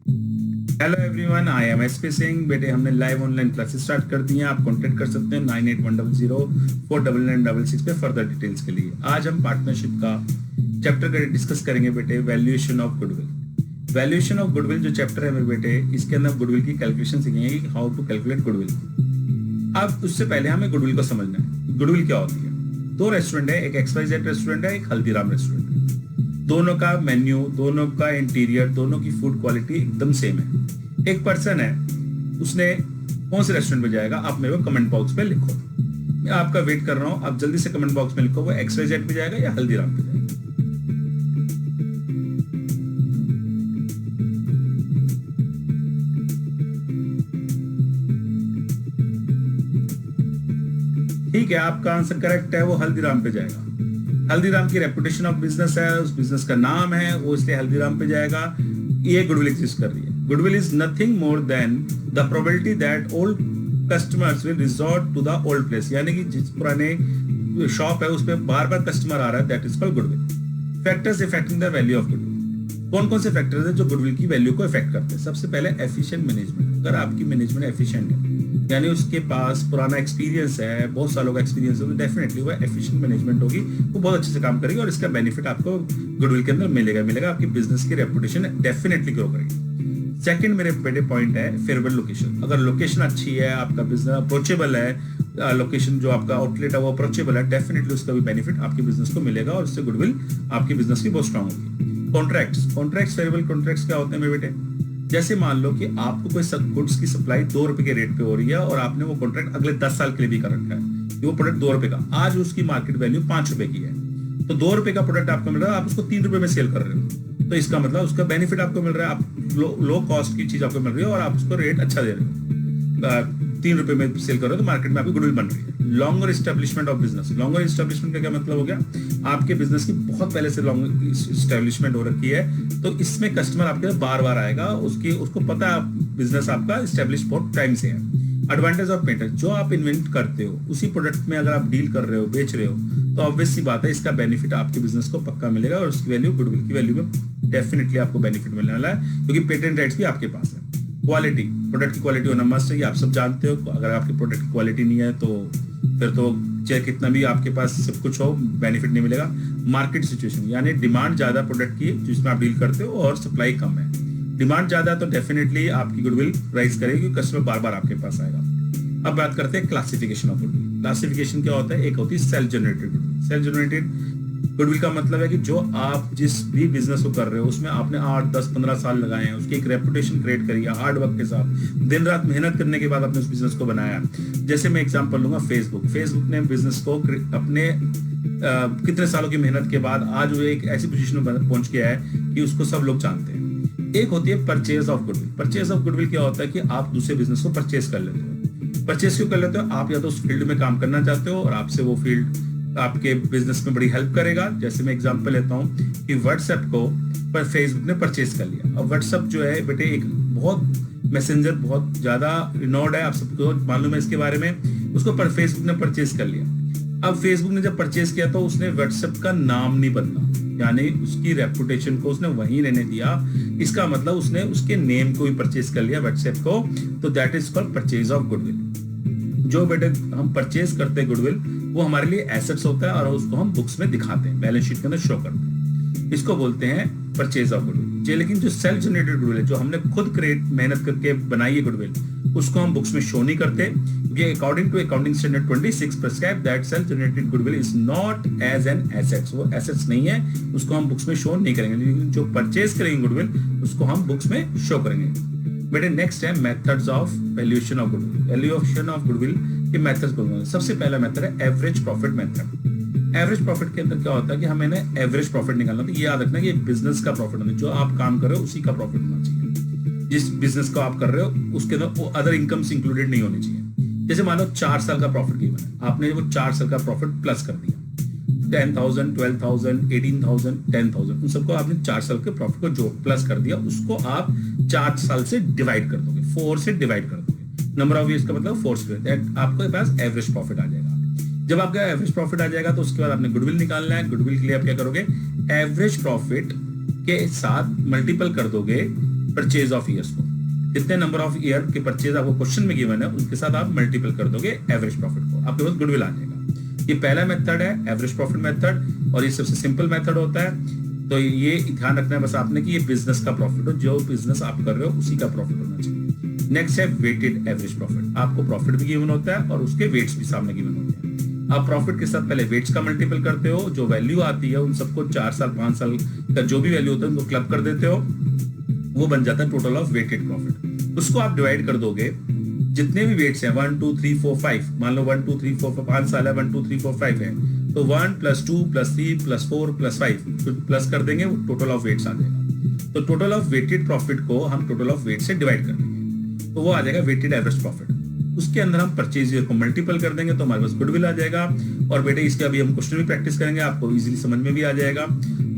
Hello everyone, I am SP Singh. बेटे हमने live online classes start कर दी हैं। आप कांटेक्ट कर सकते हैं 9810049966 पे फर्दर डिटेल्स के लिए। आज हम पार्टनरशिप का चैप्टर का डिस्कस करेंगे बेटे, valuation of goodwill. Valuation of goodwill जो चैप्टर है मेरे बेटे, इसके अंदर गुडविल की कैलकुलेशन सीखेंगे कि हाउ टू कैलकुलेट गुडविल। अब उससे पहले हमें गुडविल को समझना है। गुडविल क्या होती है? दो रेस्टोरेंट है, एक XYZ रेस्टोरेंट है, एक हल्दीराम रेस्टोरेंट है। दोनों का मेन्यू, दोनों का इंटीरियर, दोनों की फूड क्वालिटी एकदम सेम है। एक पर्सन है, उसने कौन से रेस्टोरेंट में जाएगा, आप मेरे को कमेंट बॉक्स पे लिखो। मैं आपका वेट कर रहा हूं, आप जल्दी से कमेंट बॉक्स में लिखो वो XYZ पे जाएगा या हल्दीराम पे जाएगा। ठीक है, आपका आंसर करेक्ट है, वो हल्दीराम पे जाएगा। हल्दीराम की रेपुटेशन ऑफ बिजनेस है, उस बिजनेस का नाम है, वो इसलिए हल्दीराम पे जाएगा। ये गुडविल एग्जिस्ट कर रही है। Goodwill is nothing more than the probability that old customers will resort to the old place, यानी कि जिस पुराने शॉप है उस पर बार बार कस्टमर आ रहा है, that is called goodwill. Factors affecting the value of goodwill. कौन कौन से फैक्टर्स हैं जो गुडविल की वैल्यू को इफेक्ट करते हैं? सबसे पहले एफिशिएंट मैनेजमेंट। अगर आपकी मैनेजमेंट एफिशिएंट है, यानी उसके पास पुराना एक्सपीरियंस है, बहुत सालों का एक्सपीरियंस है, तो डेफिनेटली वो एफिशिएंट मैनेजमेंट होगी, वो बहुत अच्छे से काम करेगी और इसका बेनिफिट आपको गुडविल के अंदर मिलेगा। आपकी बिजनेस की रेपुटेशन डेफिनेटली ग्रो करेगी। सेकंड मेरे बेटे पॉइंट है फेवरेबल लोकेशन। अगर लोकेशन अच्छी है, आपका बिजनेस अप्रोचेबल है, लोकेशन जो आपका आउटलेट है वो अप्रोचेबल है, डेफिनेटली उसका भी बेनिफिट आपके बिजनेस को मिलेगा और उससे गुडविल आपकी बिजनेस की बहुत स्ट्रांग होगी। कॉन्ट्रैक्ट्स फेवरेबल कॉन्ट्रैक्ट्स क्या होते हैं मेरे बेटे? जैसे मान लो कि आपको कोई गुड्स की सप्लाई 2 रुपए के रेट पे हो रही है और आपने वो कॉन्ट्रैक्ट अगले 10 साल के लिए भी कर रखा है कि वो प्रोडक्ट 2 रुपए का, आज उसकी मार्केट वैल्यू 5 रुपए की है, तो 2 रुपए का प्रोडक्ट आपको मिल रहा है, आप उसको 3 रुपए में सेल कर रहे हो, तो इसका मतलब उसका बेनिफिट आपको मिल रहा है। आप लो कॉस्ट की चीज आपको मिल रही है और आप उसको रेट अच्छा दे रहे हो, 3 रुपए में सेल कर रहे हो, तो मार्केट में आपकी गुडविल बन रही है। Longer establishment of business. Longer establishment का क्या मतलब हो गया? आपके बिजनेस की बहुत पहले से लॉन्ग एस्टेब्लिशमेंट हो रखी है, तो इसमें कस्टमर आपके बार बार आएगा, उसको पता है बिजनेस आपका एस्टेब्लिश बहुत टाइम से है। Advantage of patent. जो आप इन्वेंट करते हो उसी प्रोडक्ट में अगर आप डील कर रहे हो, बेच रहे हो, तो ऑब्वियस सी बात है इसका बेनिफिट आपके बिजनेस को पक्का मिलेगा और उसकी वैल्यू, गुडविल की वैल्यू में डेफिनेटली आपको बेनिफिट मिलने वाला है, क्योंकि पेटेंट राइट्स भी आपके पास है। क्वालिटी, प्रोडक्ट की क्वालिटी होना मस्ट है, ये आप सब जानते हो। अगर आपके प्रोडक्ट की क्वालिटी नहीं है तो फिर तो चाहे कितना भी आपके पास सब कुछ हो, बेनिफिट नहीं मिलेगा। मार्केट सिचुएशन, यानी डिमांड ज्यादा प्रोडक्ट की जिसमें आप डील करते हो और सप्लाई कम है। डिमांड ज्यादा है तो डेफिनेटली आपकी गुडविल राइज करेगी, कस्टमर बार बार आपके पास आएगा। अब बात करते हैं क्लासिफिकेशन ऑफ गुडविल। क्लासिफिकेशन क्या होता है? एक होती है self generated goodwill. Self generated goodwill का मतलब है कि जो आप जिस भी बिजनेस को कर रहे हो उसमें आपने 8, 10, 15 साल लगाए हैं, उसकी एक रेपुटेशन क्रिएट करी है, हार्ड वर्क के साथ, दिन रात मेहनत करने के बाद आपने उस बिजनेस को बनाया। जैसे मैं एग्जांपल लूंगा, फेसबुक ने बिजनेस को अपने कितने सालों की मेहनत के बाद आज वो एक ऐसी पोजीशन में पहुंच गया है कि उसको सब लोग जानते हैं। एक होती है purchase of goodwill. Purchase of goodwill क्या होता है कि आप दूसरे बिजनेस को परचेज कर लेते हो। परचेज क्यों कर लेते हो? आप या तो उस फील्ड में काम करना चाहते हो और आपसे वो फील्ड आपके बिजनेस में बड़ी हेल्प करेगा। जैसे मैं एग्जांपल लेता हूं कि व्हाट्सएप को पर फेसबुक ने परचेज कर लिया। अब व्हाट्सएप जो है बेटे एक बहुत मैसेंजर, बहुत ज्यादा रिनोड है, आप सबको मालूम है इसके बारे में। उसको पर फेसबुक ने परचेज कर लिया। अब फेसबुक ने जब परचेज किया तो उसने व्हाट्सएप का नाम नहीं बदला, यानी उसकी रेपुटेशन को उसने वहीं रहने दिया। इसका मतलब उसने उसके नेम को भी परचेज कर लिया, व्हाट्सएप को, तो that is called purchase of goodwill. जो बेटे हम परचेज करते हैं गुडविल, वो हमारे लिए एसेट्स होता है और उसको हम बुक्स में दिखाते हैं, बैलेंस शीट के अंदर शो करते हैं। इसको बोलते हैं परचेज ऑफ गुडविल। लेकिन जो सेल्फ जनरेटेड गुडविल है, जो हमने खुद क्रिएट मेहनत करके बनाई है गुडविल, उसको हम बुक्स में शो नहीं करते, क्योंकि according to accounting standard 26 prescribe that self generated goodwill is not as an assets. वो एसेट्स नहीं है, उसको हम बुक्स में शो नहीं करेंगे, लेकिन जो परचेज करेंगे गुडविल उसको हम बुक्स में शो करेंगे। बेटे नेक्स्ट है methods of valuation of goodwill. Valuation of goodwill के मेथड्स बोलूंगा। सबसे पहला मेथड है average profit method. Average profit के अंदर क्या होता है कि हमें एवरेज प्रॉफिट निकालना, तो ये याद रखना कि बिजनेस का प्रॉफिट होना, जो आप काम कर रहे हो उसी का प्रॉफिट होना चाहिए। जिस बिजनेस को आप कर रहे हो उसके अंदर वो अदर इनकम्स इंक्लूडेड नहीं होनी चाहिए। जैसे मान लो 4 साल का प्रॉफिट गिवन है, आपने वो 4 साल का प्रॉफिट प्लस कर दिया, 10,000, 12,000, 18,000, 10,000, उन सबको आपने 4 साल के प्रॉफिट को जो प्लस कर दिया, उसको आप 4 साल से डिवाइड कर दोगे, 4 से डिवाइड कर दोगे। नंबर ऑफ ईयर्स का मतलब 4 से, दैट आपके पास एवरेज प्रॉफिट आ जाएगा। जब आपका एवरेज प्रॉफिट आ जाएगा तो उसके बाद आपने गुडविल निकालना है। गुडविल के लिए आप क्या करोगे? एवरेज प्रॉफिट के साथ मल्टीपल कर दोगे परचेज ऑफ ईयर्स को, कितने नंबर ऑफ ईयर के परचेज आपको क्वेश्चन में गिवन है उसके साथ आप मल्टीपल कर दोगे एवरेज प्रॉफिट को, आपके पास गुडविल आ जाएगा। ये पहला मेथड है एवरेज प्रॉफिट मेथड, और ये सबसे सिंपल मेथड होता है। तो ये ध्यान रखना है बस आपने कि ये बिजनेस का प्रॉफिट हो, जो बिजनेस आप कर रहे हो उसी का प्रॉफिट होना चाहिए। नेक्स्ट है वेटेड एवरेज प्रॉफिट, आपको प्रॉफिट भी गिवन होता है और उसके वेट्स भी सामने गिवन होते हैं। आप प्रॉफिट के साथ पहले वेट्स का मल्टीपल करते हो, जो वैल्यू आती है उन सबको 4 साल 5 साल का जो भी वैल्यू होता है उनको क्लब कर देते हो, वो बन जाता है टोटल ऑफ वेटेड प्रॉफिट। उसको आप डिवाइड कर दोगे, जितने भी वेट्स हैं 1 2 3 4 5, मान लो 1 2 3 4 5 साल है, 1 2 3 4 5 है, तो 1 + 2 + 3 + 4 + 5 तो प्लस कर देंगे, टोटल ऑफ वेट्स आ जाएगा। तो टोटल ऑफ वेटेड प्रॉफिट को हम टोटल ऑफ वेट से डिवाइड कर देंगे, तो वो आ जाएगा वेटेड एवरेज प्रॉफिट। उसके अंदर हम परचेज ईयर को मल्टीपल कर देंगे तो हमारे पास गुडविल आ जाएगा। और बेटे इसके अभी हम क्वेश्चन भी प्रैक्टिस करेंगे, आपको इजीली समझ में भी आ जाएगा।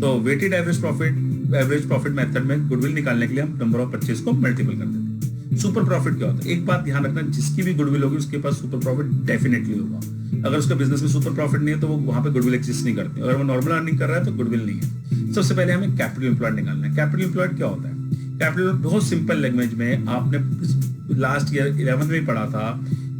तो वेटेड एवरेज प्रॉफिट मेथड में गुडविल निकालने के लिए हम नंबर ऑफ परचेज को मल्टीपल कर देते हैं। सुपर प्रॉफिट क्या होता है, एक बात ध्यान रखना, जिसकी भी गुडविल होगी उसके पास सुपर प्रॉफिट डेफिनेटली होगा। अगर उसका बिजनेस में सुपर प्रॉफिट नहीं है तो वो वहां पे गुडविल एग्जिस्ट नहीं करती। अगर वो नॉर्मल अर्निंग कर रहा है तो गुडविल नहीं है। सबसे पहले हमें कैपिटल एम्प्लॉयड निकालना है। कैपिटल एम्प्लॉयड क्या होता है? कैपिटल बहुत सिंपल लैंग्वेज में आपने लास्ट ईयर 11th में पढ़ा था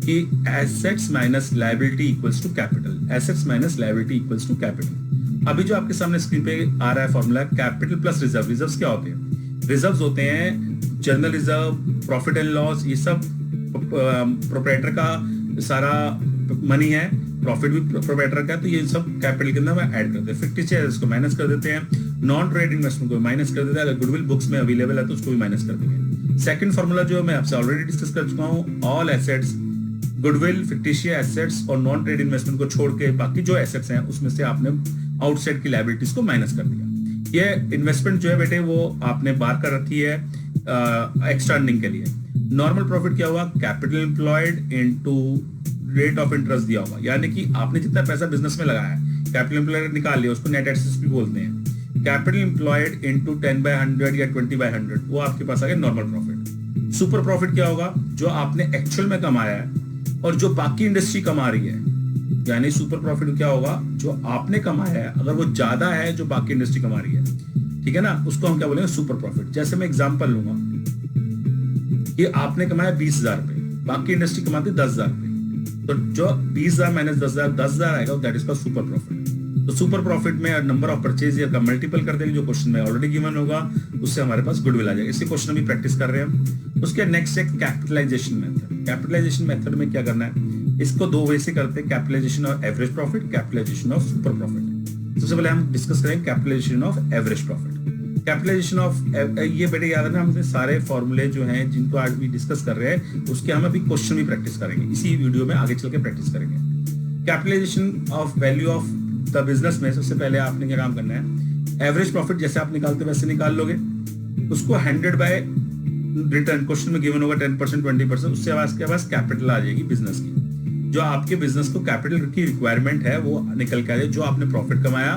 कि assets minus liability equals to capital. Assets minus liability equals to capital. अभी जो आपके सामने स्क्रीन पे आ रहा है formula, capital plus reserve. Reserves क्या होते हैं? रिजर्व्स होते हैं general reserve, profit and loss, ये सब प्रोप्राइटर का सारा मनी है, प्रॉफिट भी प्रोप्राइटर का है, तो ये सब कैपिटल के अंदर ऐड करते हैं। फिक्स्ड शेयर्स को माइनस कर देते हैं, नॉन ट्रेड इन्वेस्टमेंट को माइनस कर देते हैं। अगर गुडविल बुक्स में अवेलेबल है तो उसको भी माइनस कर देंगे। सेकंड फॉर्मूला जो मैं आपसे ऑलरेडी डिस्कस कर चुका हूँ, all assets, goodwill, fictitious assets और नॉन ट्रेड इन्वेस्टमेंट को छोड़ के बाकी जो एसेट्स हैं उसमें से आपने आउटसाइड की लायबिलिटीज को माइनस कर दिया। ये इन्वेस्टमेंट जो है बेटे वो आपने बार कर रखी है एक्स्ट्रा अर्निंग के लिए। नॉर्मल प्रॉफिट क्या हुआ? Capital employed into rate of interest दिया होगा, यानी कि आपने जितना पैसा बिजनेस में लगाया है, कैपिटल एम्प्लॉयड निकाल लिया, उसको नेट एसेट्स भी बोलते हैं। कैपिटल एम्प्लॉयड इनटू 10/100 या 20/100, वो आपके पास आ गया नॉर्मल प्रॉफिट। सुपर प्रॉफिट क्या होगा? जो आपने एक्चुअल में कमाया है और जो बाकी इंडस्ट्री कमा रही है, यानी सुपर प्रॉफिट क्या होगा? जो आपने कमाया है अगर वो ज्यादा है जो बाकी इंडस्ट्री कमा रही है, ठीक है ना, उसको हम क्या बोलेंगे? Super profit. जैसे मैं एग्जांपल लूंगा कि आपने कमाया 20,000 रुपए, बाकी इंडस्ट्री कमाती 10,000 रुपए, तो जो 20,000 माइनस 10,000 आएगा that is called super profit. तो सुपर प्रॉफिट में नंबर ऑफ परचेज ईयर का मल्टीपल कर देंगे, जो क्वेश्चन में ऑलरेडी गिवन होगा, उससे हमारे पास गुडविल आ जाएगा। इसी क्वेश्चन भी प्रैक्टिस कर रहे हैं हम। उसके नेक्स्ट है कैपिटलाइजेशन मेथड। कैपिटलाइजेशन मेथड में क्या करना है? इसको दो वे से करते हैं, capitalisation of average profit, capitalisation of super profit. सबसे पहले हम डिस्कस करेंगे capitalisation of average profit. Capitalisation of, ये बेटे याद रखना, हमने सारे फॉर्मूले जो हैं जिनको आज भी डिस्कस कर रहे हैं उसके हम अभी क्वेश्चन भी प्रैक्टिस करेंगे, इसी वीडियो में आगे चल के प्रैक्टिस करेंगे। Capitalisation of value of the business में सबसे पहले आपने क्या काम करना है? एवरेज प्रॉफिट जैसे आप निकालते वैसे निकाल लोगे, उसको 100 बाय रिटर्न, क्वेश्चन में गिवन होगा 10% 20%, उससे आपके पास कैपिटल आ जाएगी बिजनेस की। जो आपके बिजनेस को कैपिटल की रिक्वायरमेंट है वो निकल के आ जाए। जो आपने प्रॉफिट कमाया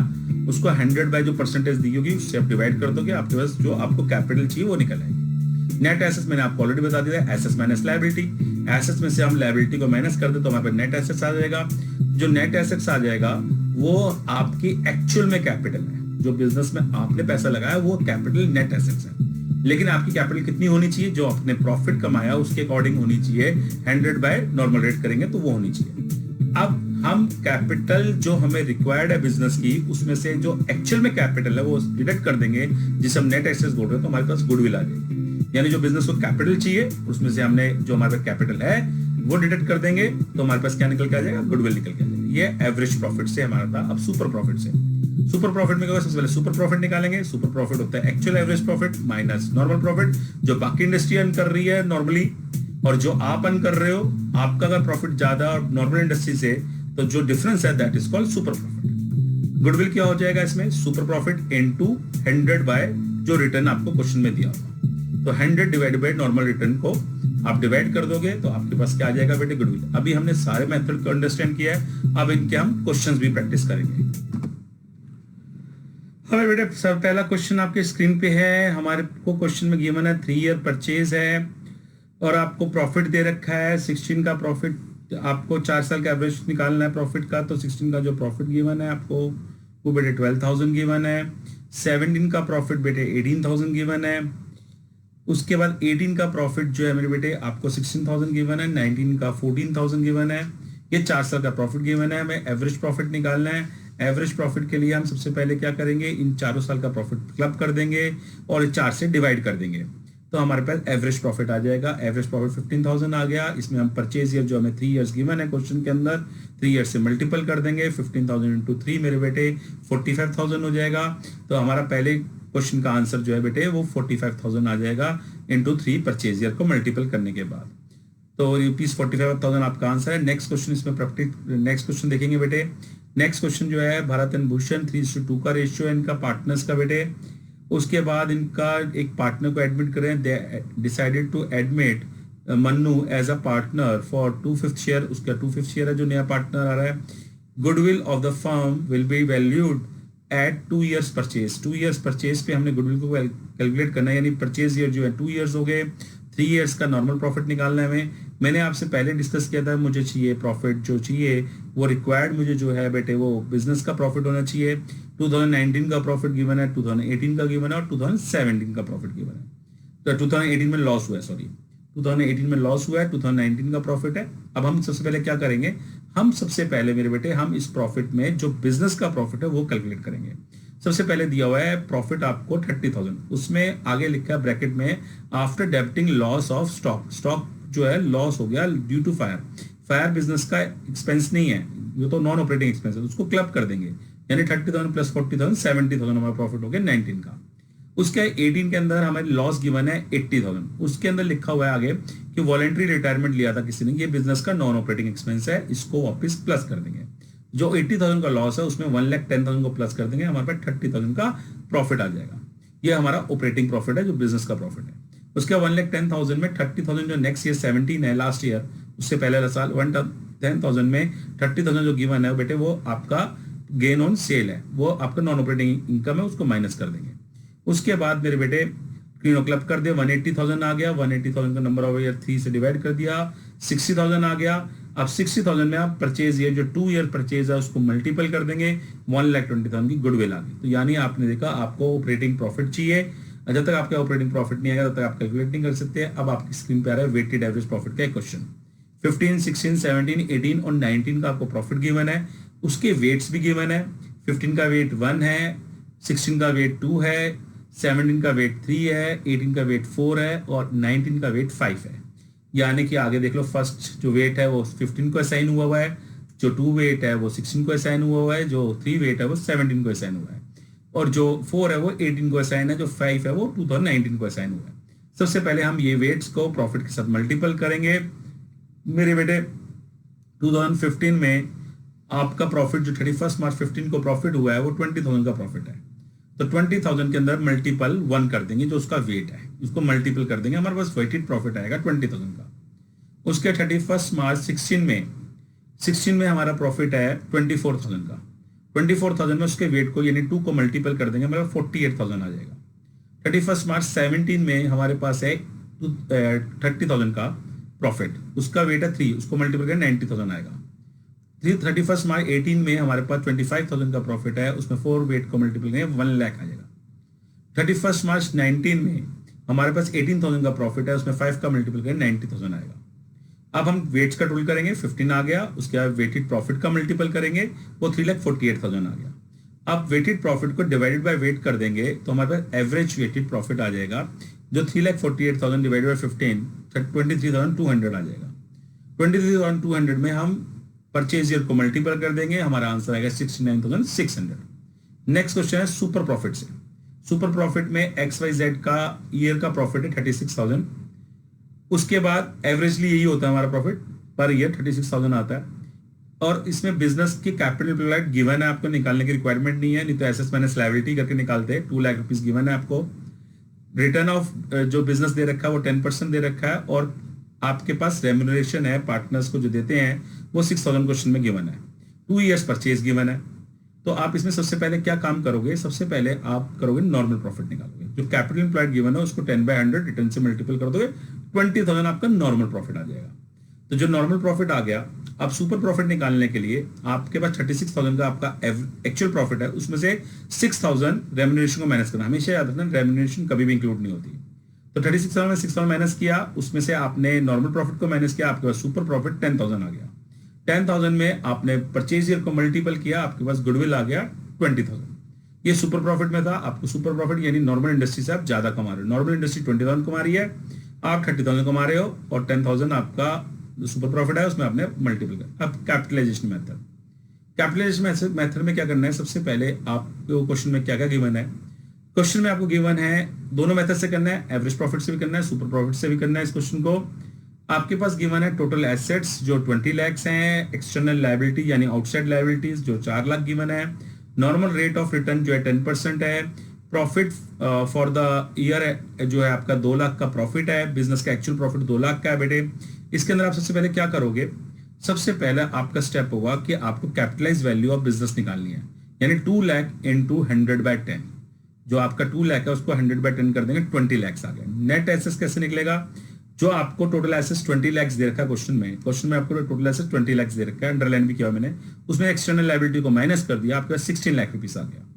उसको 100 बाय जो परसेंटेज दी होगी उससे आप डिवाइड कर दोगे, आपके पास जो आपको कैपिटल चाहिए वो निकल आएगी। नेट एसेट्स मैंने आपको ऑलरेडी बता दिया है, एसेट्स माइनस लायबिलिटी। एसेट्स में से हम लायबिलिटी को माइनस कर दे तो हमारे पास नेट एसेट्स आ जाएगा। जो नेट एसेट्स आ जाएगा वो आपकी एक्चुअल में कैपिटल है, जो बिजनेस में आपने पैसा लगाया वो कैपिटल नेट एसेट्स है। लेकिन आपकी कैपिटल कितनी होनी चाहिए? जो आपने प्रॉफिट कमाया उसके अकॉर्डिंग होनी चाहिए, 100 बाय नॉर्मल रेट करेंगे तो वो होनी चाहिए। अब हम कैपिटल जो हमें रिक्वायर्ड है बिजनेस की, उसमें से जो एक्चुअल में कैपिटल है वो डिडक्ट कर देंगे, जिसे हम नेट एसेट्स बोल रहे हैं, तो हमारे पास गुडविल आ जाएगी। यानी जो बिजनेस को कैपिटल चाहिए उसमें से हमने जो हमारे पास कैपिटल है वो डिडक्ट कर देंगे तो हमारे पास क्या निकल के आ जाएगा? गुडविल निकल के आ जाएगा। ये एवरेज प्रॉफिट से हमारा था। अब सुपर प्रॉफिट से, सुपर प्रॉफिट में क्या होगा? सबसे पहले सुपर प्रॉफिट निकालेंगे। सुपर प्रॉफिट होता है actual average profit minus normal profit, जो बाकी इंडस्ट्री अर्न कर रही है नॉर्मली और जो आप अर्न कर रहे हो। आपका अगर प्रॉफिट ज्यादा और नॉर्मल इंडस्ट्री से, तो जो डिफरेंस है that is called super profit. Goodwill क्या हो जाएगा इसमें? सुपर प्रॉफिट इनटू 100 बाय जो रिटर्न आपको क्वेश्चन में दिया होगा, तो 100 डिवाइड बाय नॉर्मल रिटर्न को आप डिवाइड कर दोगे तो आपके पास क्या आ जाएगा बेटे? गुडविल। अभी हमने सारे मेथड को अंडरस्टैंड किया है, अब इनके हम क्वेश्चंस भी प्रैक्टिस करेंगे। हमें बेटे सर पहला क्वेश्चन आपके स्क्रीन पे है। हमारे को क्वेश्चन में गिवन है 3 ईयर परचेज है और आपको प्रॉफिट दे रखा है 16 का प्रॉफिट। आपको 4 साल का एवरेज निकालना है प्रॉफिट का, तो 16 का जो प्रॉफिट गिवन है आपको वो बेटे 12,000 गिवन है। 17 का प्रॉफिट बेटे 18,000 गिवन है। उसके बाद 18 का प्रॉफिट जो है मेरे बेटे आपको 16,000 गिवन है, 19 का 14,000 गिवन है। ये 4 साल का प्रॉफिट गिवन है, हमें एवरेज प्रॉफिट निकालना है। एवरेज प्रॉफिट के लिए हम सबसे पहले क्या करेंगे, इन चारों साल का प्रॉफिट क्लब कर देंगे और 4 से डिवाइड कर देंगे, तो हमारे पास एवरेज प्रॉफिट आ जाएगा। एवरेज प्रॉफिट 15,000 आ गया। इसमें हम परचेज ईयर जो हमें 3 इयर्स गिवन है क्वेश्चन के अंदर, 3 ईयर से मल्टीपल कर देंगे। 15,000 इंटू 3 मेरे बेटे 45,000 हो जाएगा। तो हमारा पहले क्वेश्चन का आंसर जो है बेटे वो 45,000 आ जाएगा इंटू 3 परचेज ईयर को मल्टीपल करने के बाद। तो रुपीज 45,000 आपका आंसर है। नेक्स्ट क्वेश्चन इसमें नेक्स्ट क्वेश्चन देखेंगे बेटे। नेक्स्ट क्वेश्चन जो है भारत एंड भूषण 3:2 का रेशियो है इनका पार्टनर्स का बेटे। उसके बाद इनका एक पार्टनर को एडमिट करें, they decided to admit Mannu as a partner for 2/5 share. उसका 2/5 शेयर है जो नया पार्टनर आ रहा है। Goodwill of the firm will be valued at 2 years purchase. 2 years purchase पे हमने गुडविल को कैलकुलेट करना है, यानी परचेज ईयर जो है 2 इयर्स हो गए। 3 इयर्स का नॉर्मल प्रॉफिट निकालना है हमें। मैंने आपसे पहले डिस्कस किया था, मुझे चाहिए प्रॉफिट जो चाहिए वो रिक्वायर्ड मुझे जो है बेटे वो बिजनेस का प्रॉफिट होना चाहिए। 2019 का प्रॉफिट गिवन है, 2018 का गिवन है और 2017 का प्रॉफिट गिवन है। तो 2018 में लॉस हुआ है, सॉरी 2018 में लॉस हुआ है, 2019 का प्रॉफिट है। अब हम सबसे पहले क्या करेंगे, हम सबसे पहले मेरे बेटे हम इस प्रॉफिट में जो बिजनेस का प्रॉफिट है वो कैलकुलेट करेंगे। सबसे पहले दिया हुआ है प्रॉफिट आपको 30,000, उसमें आगे लिखा है ब्रैकेट में after debiting loss of stock. Stock जो है लॉस हो गया due to fire. Fire business का एक्सपेंस नहीं है, ये तो नॉन ऑपरेटिंग एक्सपेंस है, उसको क्लब कर देंगे, यानी 30,000 प्लस 40,000 70,000 हमारा प्रॉफिट हो गया 19 का। उसके 18 के अंदर हमें लॉस गिवन है 80,000। उसके अंदर लिखा हुआ है आगे कि वॉलेंट्री रिटायरमेंट लिया था किसी ने, ये बिजनेस का नॉन ऑपरेटिंग एक्सपेंस है, इसको वापस प्लस कर देंगे। जो 80,000 का लॉस है उसमें 1,10,000 को प्लस कर देंगे, हमारे पास 30,000 का प्रॉफिट आ जाएगा। ये हमारा ऑपरेटिंग प्रॉफिट है जो बिजनेस का प्रॉफिट है। उसके 1,10,000 में 30,000 जो नेक्स्ट ईयर 17 है, लास्ट ईयर उससे पहले साल 1,10,000 में 30,000 जो गिवन है बेटे वो आपका गेन ऑन सेल है, वो आपका नॉन ऑपरेटिंग इनकम है, उसको माइनस कर देंगे। उसके बाद मेरे बेटे तीनों क्लब कर दिया, 180,000 आ गया। 180,000 का नंबर ऑफ ईयर 3 से डिवाइड कर दिया, 60,000 आ गया। अब 60,000 में आप परचेज ईयर जो 2 ईयर परचेज है उसको मल्टीपल कर देंगे, 1,20,000 की गुडविल आ गई। तो यानी आपने देखा आपको ऑपरेटिंग प्रॉफिट चाहिए, जब तक आपका ऑपरेटिंग प्रॉफिट नहीं आएगा तब तक आप कैलकुलेट नहीं कर सकते। अब आपकी स्क्रीन पे आ रहा है वेटेड एवरेज प्रॉफिट का क्वेश्चन। 15, 16, 17, 18 और 19 का आपको प्रॉफिट गिवन है, उसके वेट्स भी गिवन है। 15 का वेट 1 है, 16 का वेट 2 है, 17 का वेट 3 है, 18 का वेट 4 है और 19 का वेट 5 है। यानी कि आगे देख लो, फर्स्ट जो वेट है वो 15 को असाइन हुआ है, जो 2 वेट है वो 16 को असाइन हुआ है, जो 3 वेट है वो 17 को असाइन हुआ है और जो 4 है वो 18 को असाइन है, जो 5 है वो 2019 को असाइन हुआ है। सबसे पहले हम ये वेट्स को प्रॉफिट के साथ मल्टीपल करेंगे। मेरे बेटे 2015 में आपका प्रॉफिट जो 31 मार्च 15 को प्रॉफिट हुआ है वो 20,000 का प्रॉफिट है, तो 20,000 के अंदर मल्टीपल 1 कर देंगे जो उसका वेट है, उसको मल्टीपल कर देंगे, हमारे पास वेटेड प्रॉफिट आएगा 20,000 का। उसके 31 मार्च 16 में हमारा प्रॉफिट है 24,000 का। 24,000 में उसके वेट को यानी 2 को मल्टीपल कर देंगे, हमारा 48,000 आ जाएगा। 31 मार्च 17 में हमारे पास है 30,000 का प्रॉफिट, उसका वेट है 3, उसको मल्टीपल करें 90,000 आएगा। 31 मार्च 18 में हमारे पास 25,000 का प्रॉफिट है, उसमें 4 वेट को मल्टीपल करें 1 लाख आ जाएगा। 31 मार्च 19 में हमारे पास 18,000 का प्रॉफिट है, उसमें 5 का मल्टीपल करें 90,000 आएगा। अब हम वेट्स का टोटल करेंगे, 15 आ गया, उसके बाद वेटेड प्रॉफिट का मल्टीपल करेंगे वो 3,48,000 आ गया। अब वेटेड प्रॉफिट को डिवाइडेड बाय वेट कर देंगे तो हमारे पास एवरेज वेटेड प्रॉफिट आ जाएगा, जो 3,48,000 डिवाइडेड बाय 15 23,200 आ जाएगा। 23,200 में हम परचेज ईयर को मल्टीपल कर देंगे, हमारा आंसर आएगा 69,600। नेक्स्ट क्वेश्चन है सुपर प्रॉफिट से। सुपर प्रॉफिट में XYZ का ईयर का प्रॉफिट है 36,000। उसके बाद एवरेजली यही होता है हमारा प्रॉफिट पर ईयर 36,000 आता है, और इसमें बिजनेस की कैपिटल एम्प्लॉयड गिवन है, आपको निकालने की रिक्वायरमेंट नहीं है, नहीं तो एसेट्स माइनस लायबिलिटी करके निकालते हैं। 2 लाख रुपीज गिवन है आपको। रिटर्न ऑफ जो बिजनेस दे रखा है वो 10% दे रखा है, और आपके पास रेम्यूनरेशन है पार्टनर्स को जो देते हैं वो 6,000 क्वेश्चन में गिवन है। 2 इयर्स परचेज गिवन है। तो आप इसमें सबसे पहले क्या काम करोगे, सबसे पहले आप करोगे नॉर्मल प्रॉफिट निकालोगे, जो कैपिटल एम्प्लॉयड गिवन है उसको 10/100 रिटर्न से मल्टीपल कर दोगे, 20,000 आपका नॉर्मल प्रॉफिट आ जाएगा। तो जो नॉर्मल प्रॉफिट आ गया, अब सुपर प्रॉफिट निकालने के लिए आपके पास 36,000 का आपका एक्चुअल प्रॉफिट है, उसमें से 6,000 रेम्यूनरेशन को माइनस करना। हमेशा याद रखना रेम्यूनरेशन कभी भी इंक्लूड नहीं होती। तो 36,000 में 6,000 माइनस किया, उसमें से आपने नॉर्मल प्रॉफिट को माइनस किया, आपके पास सुपर प्रॉफिट 10,000 आ गया। 10,000 में आपने परचेज ईयर को मल्टीपल किया, आपके पास गुडविल आ गया 20,000। ये सुपर प्रॉफिट में था। आपको सुपर प्रॉफिट यानी नॉर्मल इंडस्ट्री से आप ज्यादा कमा रहे हो। नॉर्मल इंडस्ट्री 20,000 कमा रही है, आप 30,000 कमा रहे हो, और 10,000 आपका सुपर प्रॉफिट है, उसमें आपने मल्टीपल कर। अब कैपिटलाइजेशन मेथड, कैपिटलाइजेशन मेथड में क्या करना है, सबसे पहले आपको क्वेश्चन में क्या क्या गिवन है। क्वेश्चन में आपको गिवन है, दोनों मेथड से करना है, एवरेज प्रॉफिट से भी करना है, सुपर प्रॉफिट से भी करना है। इस क्वेश्चन को आपके पास गिवन है टोटल एसेट्स जो 20 लाख हैं, एक्सटर्नल लायबिलिटी यानी आउटसाइड लायबिलिटीज जो 4 लाख गिवन है, नॉर्मल रेट ऑफ रिटर्न जो है 10% है, प्रॉफिट फॉर द ईयर जो है आपका 2 लाख का प्रॉफिट है, बिजनेस का एक्चुअल प्रॉफिट 2 लाख का है बेटे। इसके अंदर आप सबसे पहले क्या करोगे, सबसे पहले आपका स्टेप होगा कि आपको कैपिटलाइज वैल्यू ऑफ बिजनेस निकालनी है, यानी 2 लाख इंटू 100/10। जो आपका 2 लाख है उसको 100/10 कर देंगे, 20 लाख आ गए। नेट एसेट्स कैसे निकलेगा, जो आपको टोटल एसेट्स 20 लाख दे रखा है क्वेश्चन में आपको टोटल एसेट्स 20 लाख दे रखा है, अंडरलाइन भी किया मैंने, उसमें एक्सटर्नल लायबिलिटी को माइनस कर दिया, आपके पास 16 लाख रुपीस आ गया।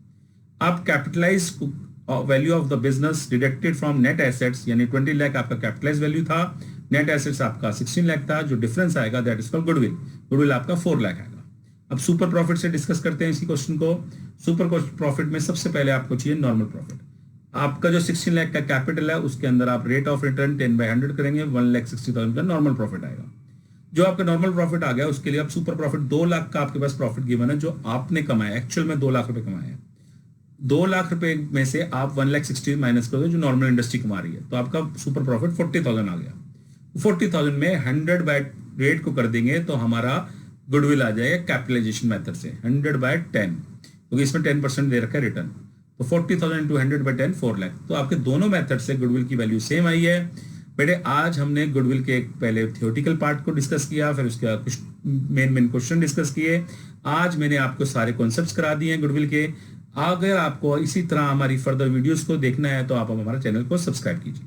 आप capitalise value of the business deducted from net assets, यानी 20 लाख आपका कैपिटलाइज वैल्यू था, नेट एसेट्स आपका 16 लाख था, जो डिफरेंस आएगा that is called goodwill. Goodwill आपका 4 लाख आएगा। अब सुपर प्रॉफिट से डिस्कस करते हैं इसी क्वेश्चन को। सुपर प्रॉफिट में सबसे पहले आपको चाहिए नॉर्मल प्रॉफिट। आपका जो 16 लाख का कैपिटल है उसके अंदर आप रेट ऑफ रिटर्न 10/100 करेंगे, 1,60,000 का नॉर्मल प्रॉफिट आएगा। जो आपका नॉर्मल प्रॉफिट आ गया उसके लिए आप सुपर प्रॉफिट 2 लाख का आपके पास प्रॉफिट गिवन है, जो आपने कमाया, एक्चुअल में 2 लाख रुपए कमाए हैं। 2 लाख रुपए में से आप 1,60,000 माइनस करोगे जो नॉर्मल इंडस्ट्री कमा रही है, तो आपका सुपर प्रॉफिट 40,000 आ गया। 40,000 में 100/रेट को कर देंगे तो हमारा गुडविल आ जाएगा कैपिटलाइजेशन मेथड से 100/10, क्योंकि इसमें 10% दे रखा है रिटर्न। तो 40,000 इंटू 100/10 4 लाख। तो आपके दोनों मेथड से गुडविल की वैल्यू सेम आई है बेटे। आज हमने गुडविल के पहले थियोरेटिकल पार्ट को डिस्कस किया, फिर उसके कुछ मेन क्वेश्चन डिस्कस किए। आज मैंने आपको सारे कॉन्सेप्ट्स करा दिए हैं गुडविल के। अगर आपको इसी तरह हमारी फर्दर वीडियोस को देखना है तो आप हमारे चैनल को सब्सक्राइब कीजिए।